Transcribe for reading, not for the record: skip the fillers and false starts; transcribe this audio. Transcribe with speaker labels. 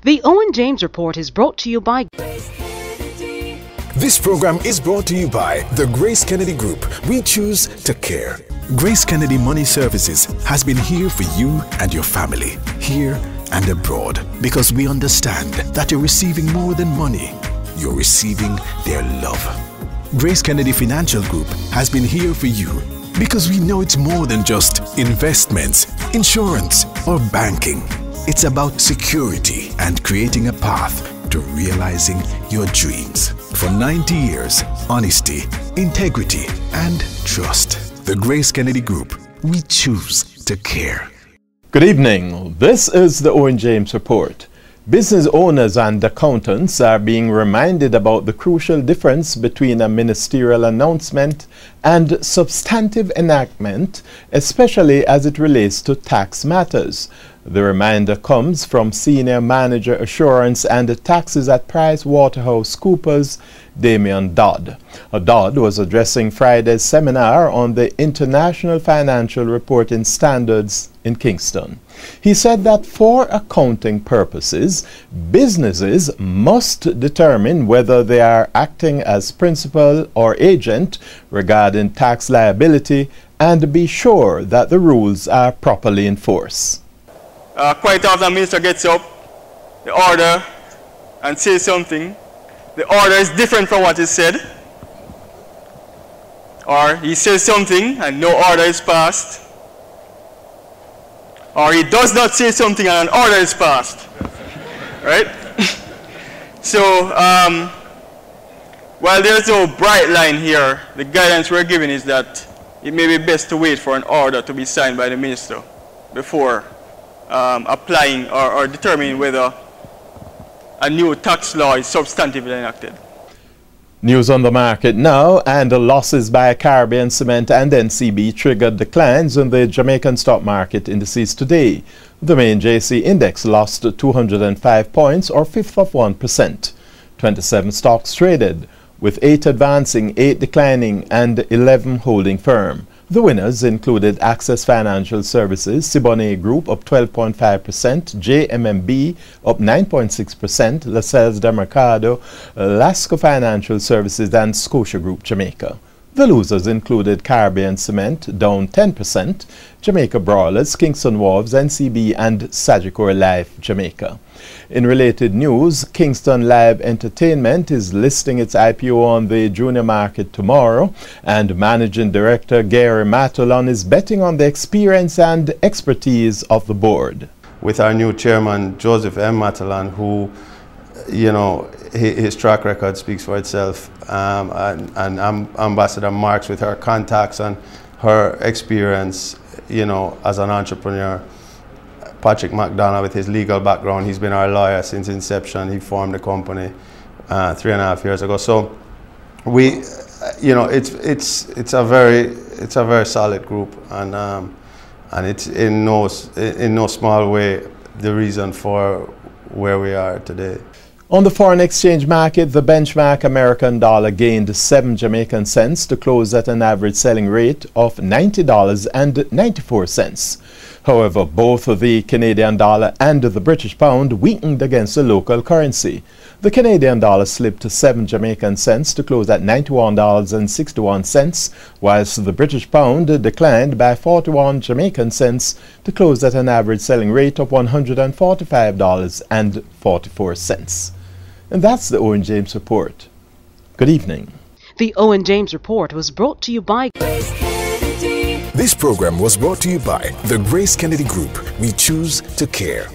Speaker 1: The Owen James Report is brought to you by
Speaker 2: This program is brought to you by the Grace Kennedy Group. We choose to care. Grace Kennedy Money Services has been here for you and your family, here and abroad, because we understand that you're receiving more than money. You're receiving their love. Grace Kennedy Financial Group has been here for you because we know it's more than just investments, insurance, or banking. It's about security and creating a path to realizing your dreams. For 90 years, honesty, integrity, and trust. The Grace Kennedy Group, we choose to care.
Speaker 3: Good evening. This is the Owen James Report. Business owners and accountants are being reminded about the crucial difference between a ministerial announcement and substantive enactment, especially as it relates to tax matters. The reminder comes from Senior Manager Assurance and Taxes at PricewaterhouseCoopers, Damian Dodd. Dodd was addressing Friday's seminar on the International Financial Reporting Standards in Kingston. He said that for accounting purposes, businesses must determine whether they are acting as principal or agent regarding tax liability and be sure that the rules are properly enforced.
Speaker 4: Quite often the minister gets up, the order, and says something. The order is different from what is said. Or he says something and no order is passed. Or he does not say something and an order is passed. Right? So, while there's no bright line here, the guidance we're giving is that it may be best to wait for an order to be signed by the minister before applying or determining whether a new tax law is substantively enacted.
Speaker 3: News on the market now, and the losses by Caribbean Cement and NCB triggered declines in the Jamaican stock market indices today. The main JC index lost 205 points or 1/5%. 27 stocks traded, with 8 advancing, 8 declining, and 11 holding firm. The winners included Access Financial Services, Siboney Group up 12.5%, JMMB up 9.6%, LaSalle de Mercado, Lasco Financial Services, and Scotia Group Jamaica. The losers included Caribbean Cement down 10%, Jamaica Brawlers, Kingston Wharves, NCB, and Sagicor Life Jamaica. In related news, Kingston Live Entertainment is listing its IPO on the junior market tomorrow, and Managing Director Gary Matulon is betting on the experience and expertise of the board.
Speaker 5: With our new chairman, Joseph M. Matulon, who, you know, his track record speaks for itself, and Ambassador Marks with her contacts and her experience, you know, as an entrepreneur. Patrick McDonough with his legal background, he's been our lawyer since inception. He formed the company 3.5 years ago. So we, you know, it's a very solid group, and it's in no small way the reason for where we are today.
Speaker 3: On the foreign exchange market, the benchmark American dollar gained 7 Jamaican cents to close at an average selling rate of $90.94. However, both the Canadian dollar and the British pound weakened against the local currency. The Canadian dollar slipped to 7 Jamaican cents to close at $91.61, whilst the British pound declined by 41 Jamaican cents to close at an average selling rate of $145.44. And that's the Owen James Report. Good evening.
Speaker 1: The Owen James Report was brought to you by
Speaker 2: This program was brought to you by the Grace Kennedy Group. We choose to care.